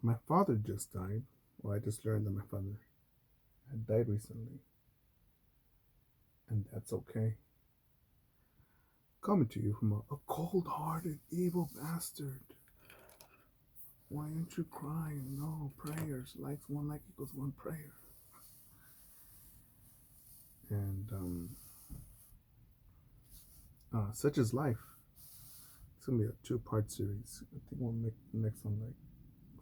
my father just died. Well, I just learned that my father had died recently, and that's okay. Coming to you from a cold-hearted, evil bastard. Why aren't you crying? No prayers. Likes one like equals one prayer. And such is life. It's gonna be a two-part series. I think we'll make the next one like.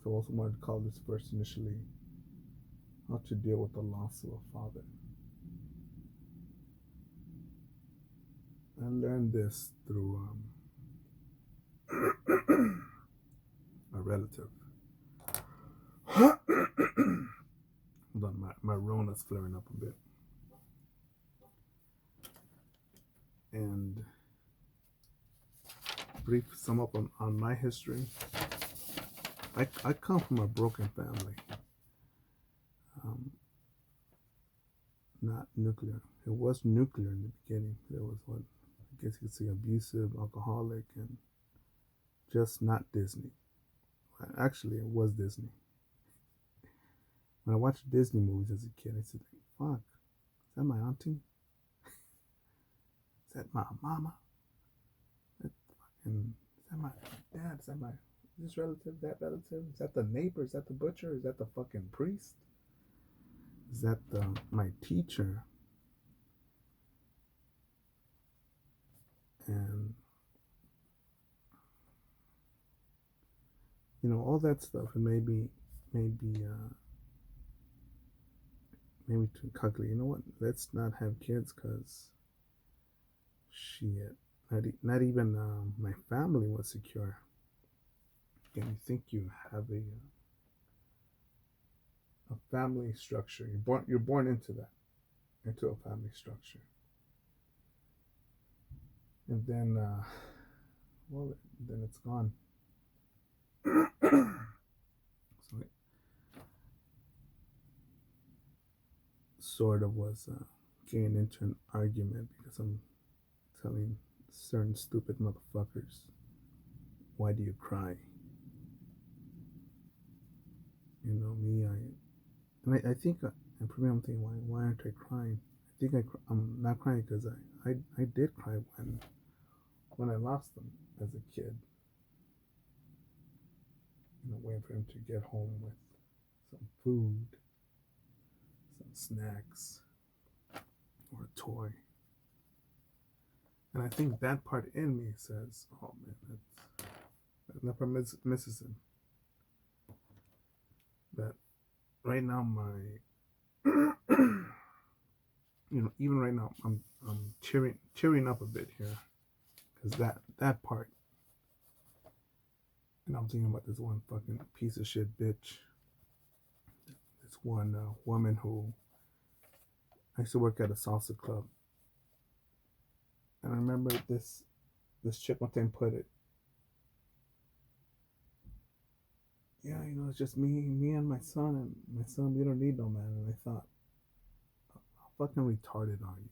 So I also wanted to call this first initially how to deal with the loss of a father. I learned this through a relative. Hold on, my Rona's flaring up a bit. And brief sum up on my history. I come from a broken family. Not nuclear. It was nuclear in the beginning. It was what I guess you could say abusive, alcoholic, and just not Disney. Actually, it was Disney. When I watched Disney movies as a kid, I said, "Fuck, is that my auntie? Is that my mama? That fucking, is that my dad? Is that my this relative? That relative? Is that the neighbor? Is that the butcher? Is that the fucking priest? Is that my teacher?" And all that stuff. And maybe too cuckly. You know what? Let's not have kids, cause shit. Not even my family was secure. And you think you have a family structure? You're born into that, into a family structure, and then well, then it's gone. So it sort of was getting into an argument because I'm telling certain stupid motherfuckers, "Why do you cry?" Me, I think, and for me, I'm thinking, why aren't I crying? I think I'm not crying because I did cry when I lost them as a kid. Waiting for him to get home with some food, some snacks, or a toy. And I think that part in me says, "Oh man, that never misses him." That right now, even right now, I'm cheering up a bit here, because that part, and I'm thinking about this one fucking piece of shit bitch, this one woman who I used to work at a salsa club, and I remember this chick one time put it, "Yeah, it's just me and my son, and my son, we don't need no man." And I thought, how fucking retarded are you?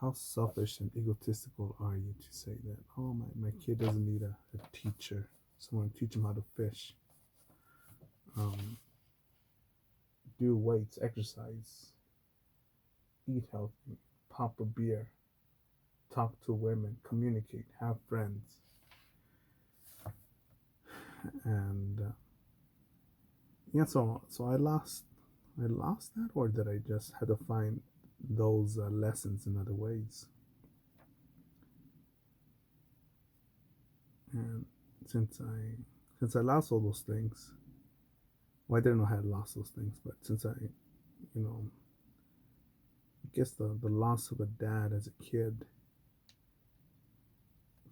How selfish and egotistical are you to say that, "Oh, my kid doesn't need a teacher, someone to teach him how to fish, do weights, exercise, eat healthy, pop a beer, talk to women, communicate, have friends." And yeah, so I lost that, or did I just had to find those lessons in other ways? And since I lost all those things, well, I didn't know I had lost those things, but since I guess the loss of a dad as a kid,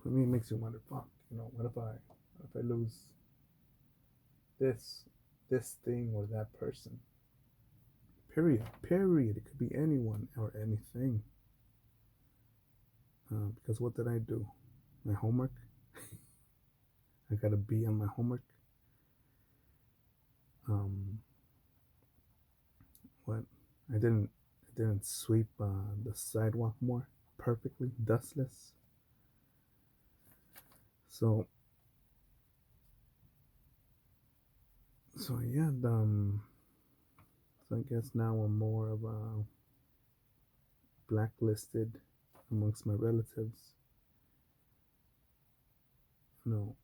for me, it makes you wonder, fuck, what if I lose this this thing or that person? Period. Period. It could be anyone or anything. Because what did I do? My homework. I got a B on my homework. What? I didn't sweep the sidewalk more perfectly, dustless. So So yeah, so I guess now I'm more of a blacklisted amongst my relatives. No,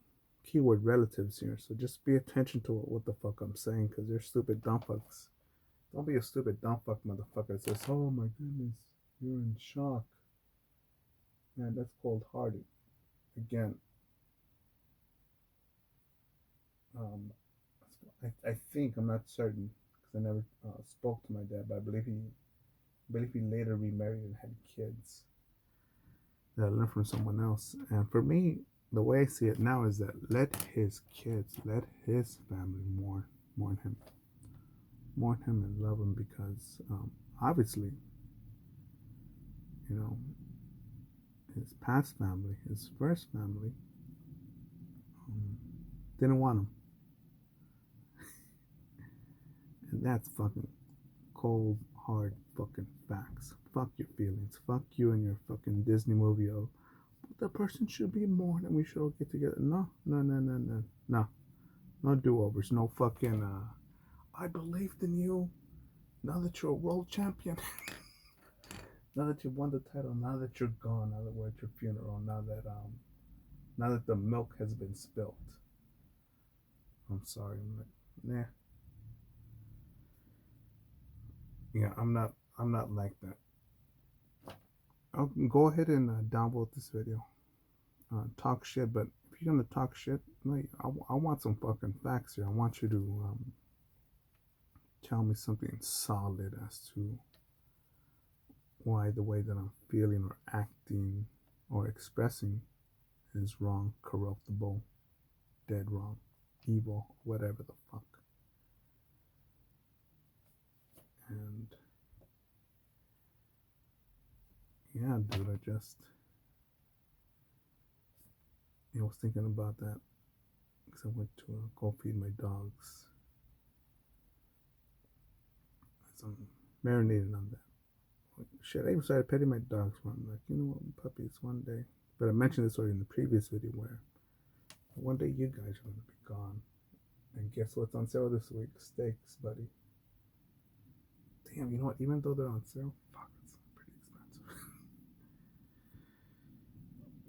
keyword relatives here. So just pay attention to what the fuck I'm saying, because they're stupid dumb fucks. Don't be a stupid dumb fuck motherfucker that says, "Oh my goodness, you're in shock." Man, that's cold hearted. Again, um, I think I'm not certain because I never spoke to my dad, but I believe he later remarried and had kids that I learned from someone else. And for me, the way I see it now is that let his kids, let his family mourn him and love him because obviously, you know, his past family, his first family, um, didn't want him, and that's fucking cold, hard fucking facts. Fuck your feelings. Fuck you and your fucking Disney movie of the person should be mourned and we should all get together. No, no, no, no, no, no, no do overs. No fucking. I believed in you. Now that you're a world champion, now that you won the title, now that you're gone, now that we're at your funeral, now that the milk has been spilt. I'm sorry. I'm like, nah. Yeah, I'm not like that. I'll go ahead and downvote this video. Talk shit, but if you're gonna talk shit, no, I want some fucking facts here. I want you to tell me something solid as to why the way that I'm feeling or acting or expressing is wrong, corruptible, dead wrong, evil, whatever the fuck. And yeah, dude, I was thinking about that because I went to go feed my dogs. So I'm marinating on that. Shit, I even started petting my dogs one. I'm like, you know what, puppies, one day. But I mentioned this already in the previous video where one day you guys are going to be gone. And guess what's on sale this week? Steaks, buddy. Damn, you know what? Even though they're on sale, fuck, it's pretty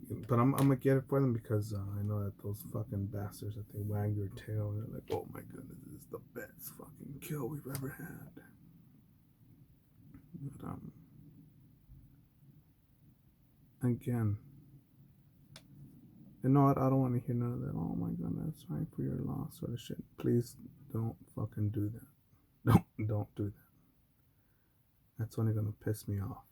expensive. But I'm gonna get it for them because I know that those fucking bastards that they wag their tail and they're like, oh my goodness, this is the best fucking kill we've ever had. But again, you know what? I don't want to hear none of that. Oh my goodness, sorry for your loss sort of shit. Please don't fucking do that. Don't do that. That's only gonna piss me off.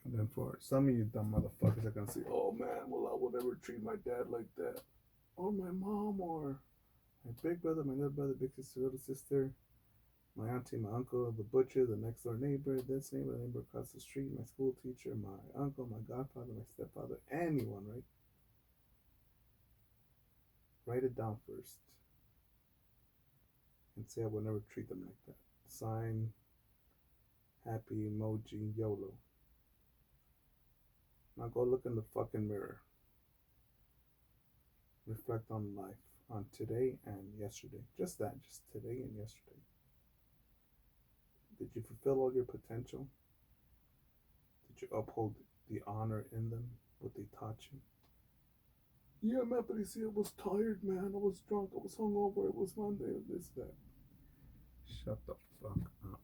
And then for some of you dumb motherfuckers are gonna say, "Oh man, well I would never treat my dad like that, or my mom, or my big brother, my little brother, big sister, little sister, my auntie, my uncle, the butcher, the next door neighbor, this neighbor, the neighbor across the street, my school teacher, my uncle, my godfather, my stepfather, anyone, right? Write it down first and say I would never treat them like that. Sign, happy emoji, YOLO. Now go look in the fucking mirror. Reflect on life, on today and yesterday. Just that, just today and yesterday. Did you fulfill all your potential? Did you uphold the honor in them, what they taught you? Yeah, man, but you see, I was tired, man. I was drunk. I was hungover. It was Monday. This, that. Shut the fuck up.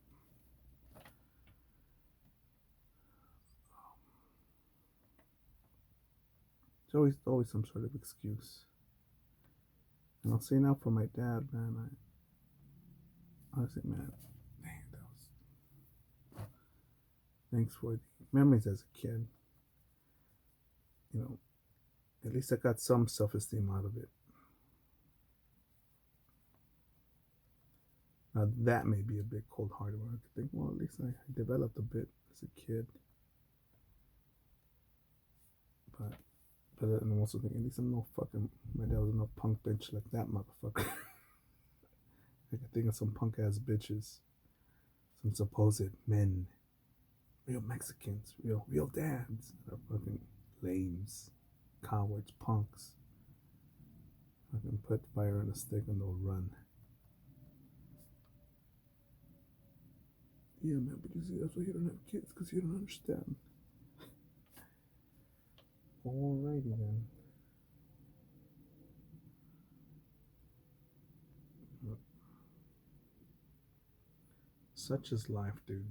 It's always some sort of excuse. And I'll say now for my dad, man. I honestly, man, dang, that was. Thanks for the memories as a kid. You know, at least I got some self-esteem out of it. Now that may be a bit cold-hearted. Where I could think, well, at least I developed a bit as a kid. But I'm also thinking, at least I'm no fucking. My dad was no punk bitch like that motherfucker. I could think of some punk ass bitches, some supposed men, real Mexicans, real dads that are fucking lames, cowards, punks. I can put fire on a stick and they'll run. Yeah, man, but you see, that's why you don't have kids, because you don't understand. Alrighty then. Such is life, dude.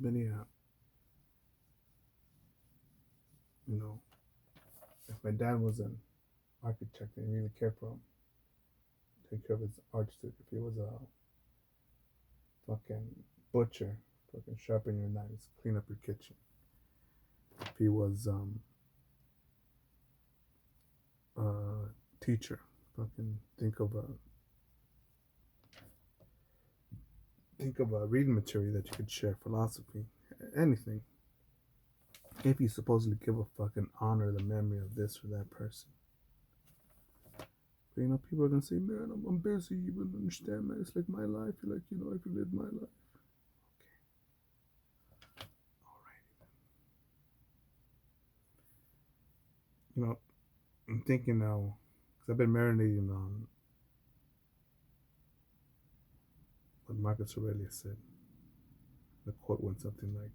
But yeah, you know, if my dad was an architect and he really cared for him, take care of his artistry. If he was a fucking butcher, fucking sharpen your knives, clean up your kitchen. If he was a teacher, fucking think of a reading material that you could share, philosophy, anything. If you supposedly give a fuck and honor the memory of this or that person. But, you know, people are gonna say, man, I'm busy, you wouldn't understand, man. It's like my life. You're like, you know, if you lived my life. Okay. Alrighty. You know, I'm thinking now, because I've been marinating on what Marcus Aurelius said. The quote went something like,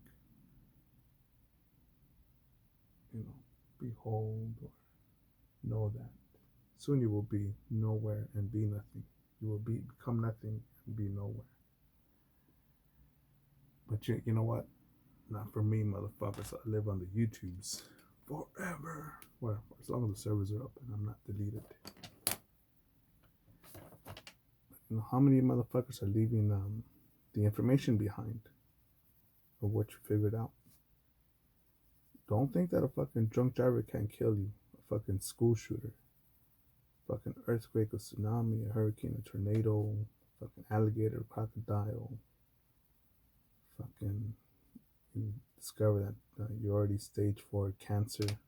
you know, behold or know that soon you will be nowhere and be nothing. You will become nothing and be nowhere. But you know what? Not for me, motherfuckers. I live on the YouTubes forever. Well, as long as the servers are up and I'm not deleted. You know, how many motherfuckers are leaving the information behind of what you figured out? Don't think that a fucking drunk driver can't kill you. A fucking school shooter. Fucking earthquake, a tsunami, a hurricane, a tornado, fucking alligator, crocodile. Fucking, you discover that you're already stage 4 cancer.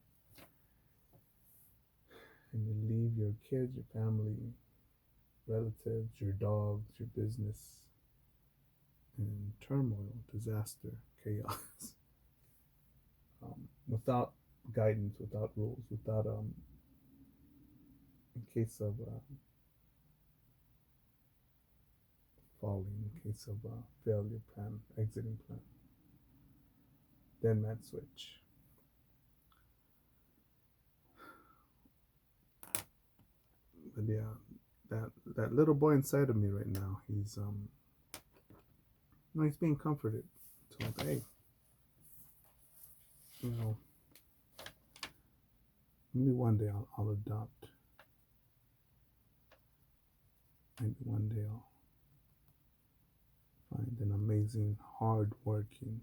And you leave your kids, your family, relatives, your dogs, your business in turmoil, disaster, chaos. Without guidance, without rules, without in case of falling, in case of failure plan, exiting plan, then man switch. But yeah, that little boy inside of me right now, he's he's being comforted. So like, hey, you know, maybe one day I'll adopt. Maybe one day I'll find an amazing, hard-working,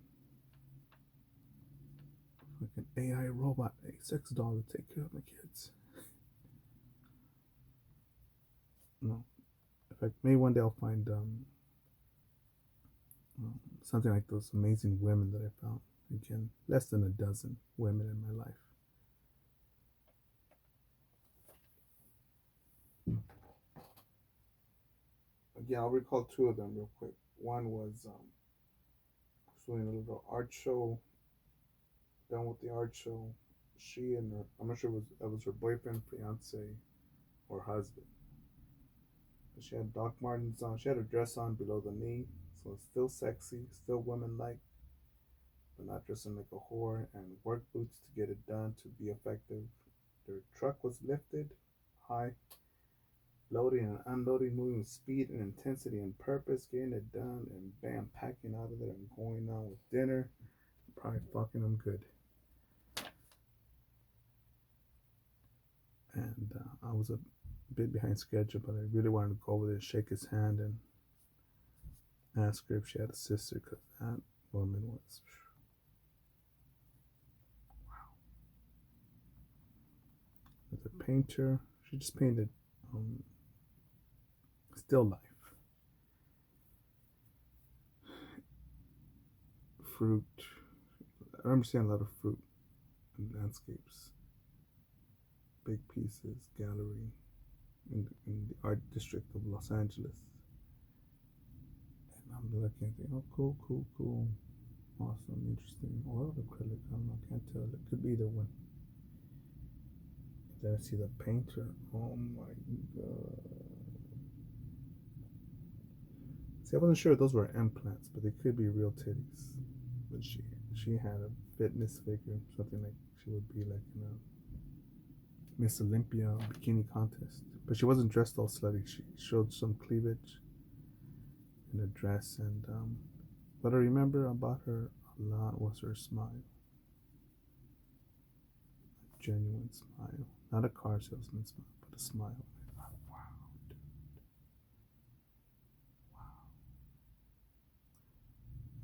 fucking AI robot, a sex doll to take care of my kids. No, in fact, maybe one day I'll find something like those amazing women that I found. Again, less than a dozen women in my life. Again, I'll recall two of them real quick. One was doing a little art show. Done with the art show, she and her, I'm not sure it was her boyfriend, fiance, or husband. But she had Doc Martens on. She had a dress on below the knee, so it's still sexy, still woman-like, but not dressing like a whore. And work boots to get it done to be effective. Their truck was lifted high, loading and unloading, moving with speed and intensity and purpose, getting it done, and bam, packing out of there and going on with dinner. Probably fucking them good. And I was a bit behind schedule, but I really wanted to go over there, shake his hand, and ask her if she had a sister, because that woman was wow. As a painter, she just painted still life, fruit. I remember seeing a lot of fruit and landscapes. big pieces gallery in the art district of Los Angeles. And I'm looking and thinking, oh, cool, cool, cool. Awesome, interesting. Oil acrylic, I don't know, can't tell. It could be either one. Then I see the painter. Oh my god. See, I wasn't sure if those were implants, but they could be real titties. But she had a fitness figure, something like she would be like in a Miss Olympia bikini contest. But she wasn't dressed all slutty. She showed some cleavage in a dress, and what I remember about her a lot was her smile, a genuine smile, not a car salesman smile, but a smile. I thought, wow, dude, wow.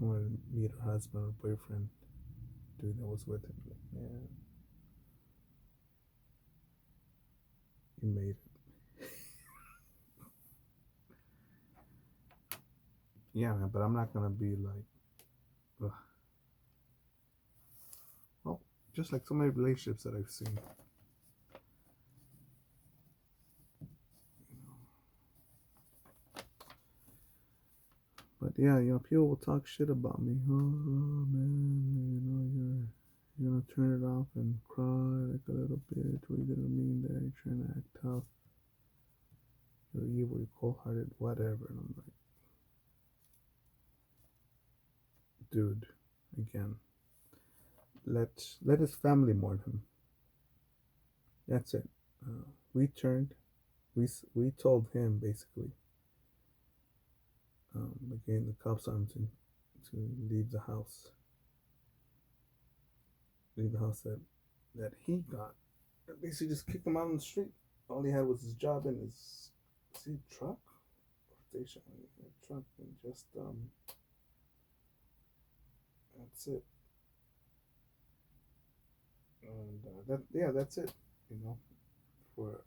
I wanted to meet her husband or boyfriend, dude that was with him. Like, man, you made it. Yeah, man, but I'm not gonna be like, ugh. Well, just like so many relationships that I've seen. But yeah, people will talk shit about me. Oh man, you're gonna turn it off and cry like a little bitch. What are you gonna mean that you're trying to act tough? You're evil, you're cold hearted, whatever. And I'm like, dude, again, let his family mourn him. That's it. We turned, we told him basically, again, the cops on to leave the house, that he got. Basically, just kicked him out on the street. All he had was his job and his truck station truck, and just that's it. And that's it. You know, for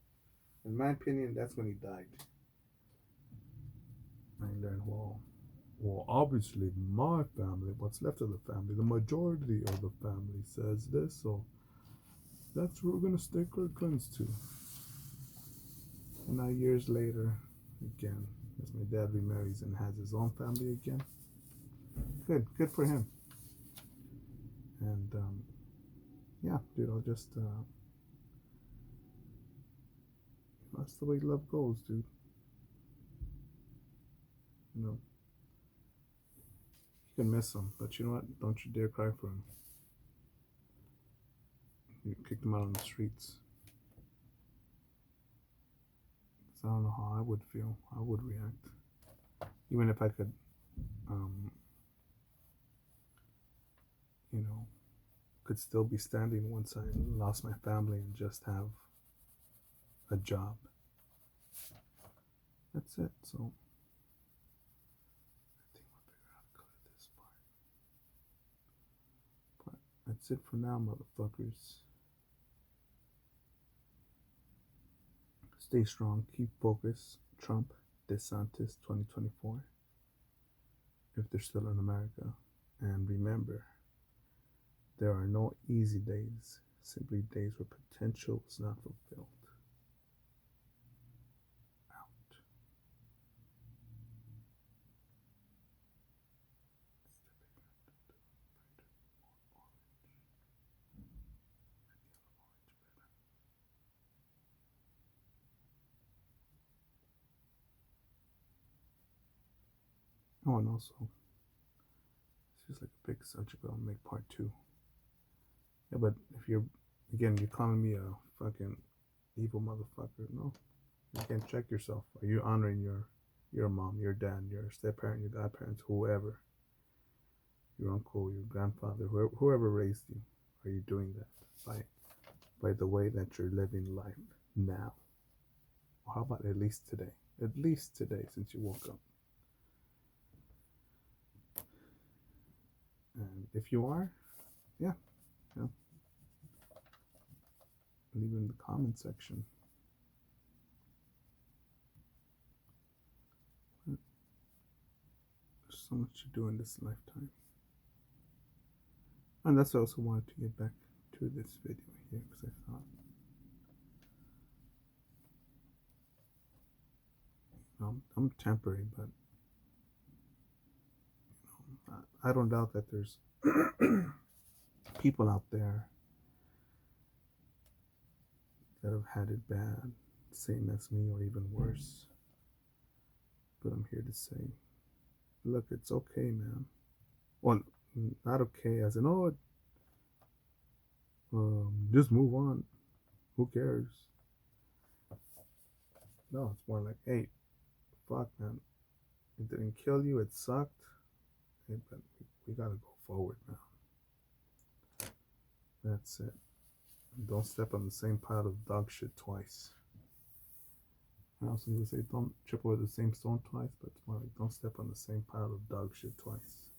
in my opinion, that's when he died. I learned, well, obviously my family, what's left of the family, the majority of the family says this, so that's what we're gonna stick our guns to. And now years later, again, as my dad remarries and has his own family again, good for him. And yeah, dude, I'll just that's the way love goes, dude. You know, you can miss him, but you know what? Don't you dare cry for him. You kicked him out on the streets. 'Cause I don't know how I would feel. I would react, even if I could, um, you know, could still be standing once I lost my family and just have a job. That's it. So I think we'll figure out how to cut this part. But that's it for now, motherfuckers. Stay strong, keep focus. Trump, DeSantis 2024, if they're still in America. And remember, there are no easy days, simply days where potential is not fulfilled. Out. Oh, and also, it's just like a big subject. I'll make part two. Yeah, but if you're, again, you're calling me a fucking evil motherfucker. No, you can't check yourself. Are you honoring your mom, your dad, your step parent, your godparents, whoever, your uncle, your grandfather, whoever raised you? Are you doing that by the way that you're living life now? Or how about at least today? At least today, since you woke up. And if you are, yeah, you know, leave it in the comment section. There's so much to do in this lifetime. And that's why I also wanted to get back to this video here, because I thought I'm temporary, but I don't doubt that there's people out there that have had it bad, same as me or even worse. But I'm here to say, look, it's okay, man. Well, not okay as in, oh, just move on. Who cares? No, it's more like, hey, fuck, man. It didn't kill you. It sucked. Hey, but we gotta go forward now. That's it. Don't step on the same pile of dog shit twice. I also would say don't trip over the same stone twice, but it's more like don't step on the same pile of dog shit twice.